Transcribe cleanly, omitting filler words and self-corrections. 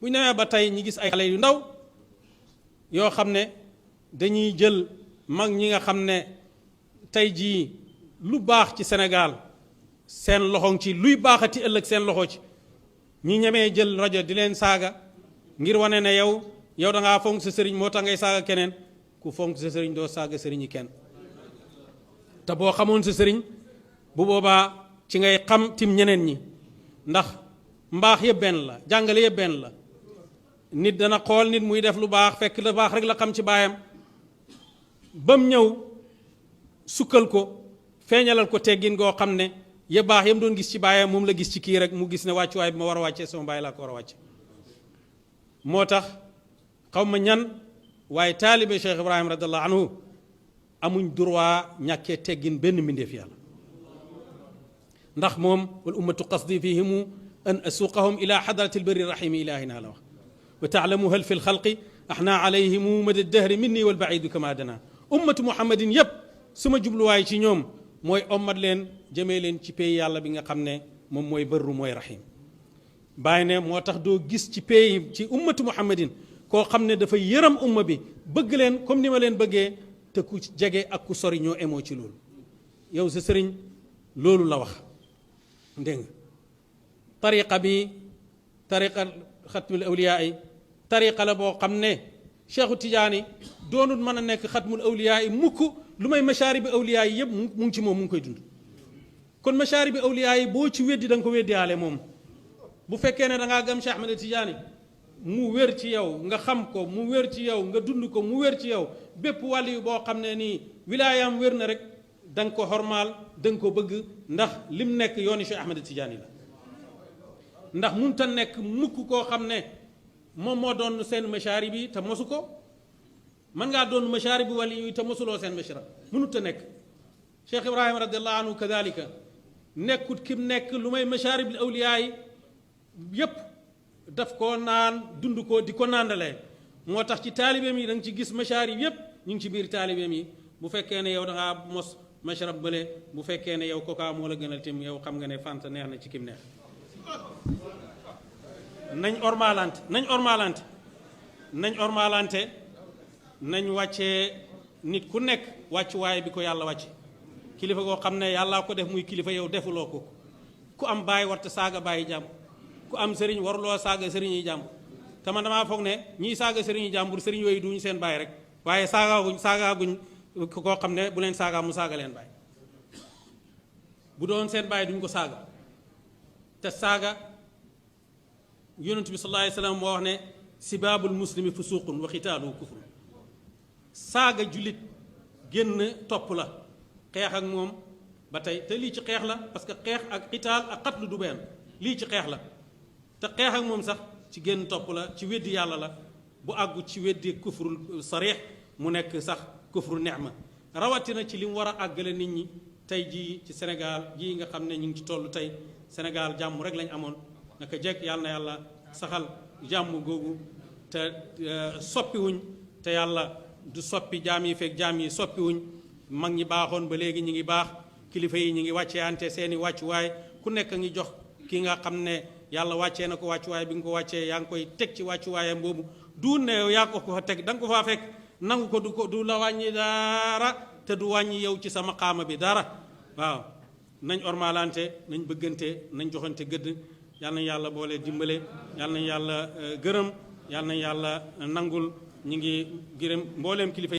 bu ñu demee ba tey ñi gis ay xale yu ndaw yoo xam ne dañuy jël mag ñi nga xam ne tey jii lu baax ci Sénégal seen loxo ci luy baaxati ëllëg seen loxo ci ñi ñemee jël rajo di leen saaga ngir wane ne yow da ngaa fonk sa sëriñ moo tax ngay saaga keneen ku fonk sa sëriñ doo saaga sëriñi kenn te boo xamoon sa sëriñ bu boobaa ci ngay xam tim ñeneen ñi ndax mbaax yëpp benn la jàngale yëpp benn la nit dana xool nit muy def lu baax fekk lu baax rek la xam ci baayam bam ñëw sukkal ko feeñalal ko teggin goo xam ne ya baax yam doon gis ci baayam moom la gis ci kii rek mu gis ne wàccuwaay bi ma war a wàccee sama baay laa ko war a wàcce moo tax xaw ma ñan waaye taalibe Cheikh Ibrahima radiallahu anhu amuñ droit ñàkkee teggin benn mbindeef yàlla ndax moom wal ummatu qasdi fihimu an asuqahum ila xadrati lbari rahimi ilahina la wax wa taalamu hal fi lxalqi axna alayhimu mada dahri minni walbaidu kama dana ummatu muhammadin yépp suma jubluwaay ci ñoom mooy ommat leen jëmee leen ci pays yàlla bi nga xam ne moom mooy bërru mooy rahim bàyyi ne moo tax doo gis ci pays ci ummatu muhammadin koo xam ne dafa yërëm umma bi bëgg leen comme ni ma leen bëggee te ku jege ak ku sori ñoo emoo ci loolu yow sa sëriñ loolu la wax dégg nga tariqa bi tariqa xatmul awliyaa yi tariqa la boo xam ne Cheikhu Tidiane doonul mën a nekk xatmul awliyaa yi mukk lu may machaari bi awliyaa yi yëpp mu ngi ci moom mu ngi koy dund kon machaari bi awliyaa yi boo ci weddi da nga ko weddiyaale moom bu fekkee ne da ngaa gëm Cheikh Ahmed Tidiane mu wér ci yow nga xam ko mu wér ci yow nga dund ko mu wér ci yow bépp wàll yu boo xam ne nii wilaayaam wér na rek da nga ko xormaal da nga ko bëgg ndax lim nekk yooni Cheikh Ahmed Tidiane la ndax mënut a nekk mukk koo xam ne moom moo doon seen machaari bi te mosu ko mën ngaa doon machaari bi wali yu te mosuloo seen machara mënut a nekk Cheikh Ibrahima radiallahu anhu kadalika nekkut kim nekk lu may machaari bi awliyaa yi yépp daf ko naan dund ko di ko naandalee moo tax ci taalibeem yi da nga ci gis machaari yépp ñu ngi ci biir taalibeem yi bu fekkee ne yow da ngaa mos masharab bële bu fekkee ne yow kokaa moo la gënal tim yow xam nga ne fanta neex na ci kim neex nañ ormalante nañ wàccee nit ku nekk wàccuwaay bi ko yàlla wàcce kilifa goo xam ne yàllaa ko def muy kilifa yow defuloo ko ku am bàyyi warta saaga bàyyi jàmm ku am sëriñ waruloo saaga sëriñ yi jàmm te man damaa foog ne ñiy saaga sëriñ yi jàmbur sëriñ yooyu duñu seen bàyyi rek waaye saagaaguñ koo xam ne bu leen saagaa mu saaga leen bàyyi bu doon seen bàyyi duñ ko saaga te saaga yonent bi sallallahu alayhi wa sallam moo wax ne sibaabul muslimi fusuqun wa xitaaluhu kufrun saaga jullit génn topp la xeex ak moom ba tey te lii ci xeex la parce que xeex ak xitaal ak xatlu du benn lii ci xeex la te xeex ak moom sax ci génn topp la ci weddi yàlla la bu àggu ci weddi kufrul sarix mu nekk sax kufru neexma rawatina ci li mu war a àggale nit ñi tey jii ci Sénégal jii nga xam ne ñu ngi ci toll tey Sénégal jàmm rek lañ amoon naka jekk yàlla na yàlla saxal jàmm googu te soppiwuñ te yàlla du soppi jaam yi fekk jaam yi soppiwuñ mag ñi baaxoon ba léegi ñi ngi baax kilifa yi ñi ngi wàccee ante seeni wàccuwaay ku nekk ngi jox ki nga xam ne yàlla wàccee na ko wàccuwaay bi nga ko wàccee yaa ngi koy teg ci wàccuwaayam boobu du ne yow yaa ko fa teg da nga ko faa fekk nangu ko du la wàññi dara te du wàññi yow ci sa maqaama bi dara waaw nañ ormalante nañ bëggante nañ joxante gëdd yàlla nañ yàlla boole dimbale yàlla nañ yàlla gërëm yàlla nañ yàlla nangul ñi ngi gërëm mbooleem kilifa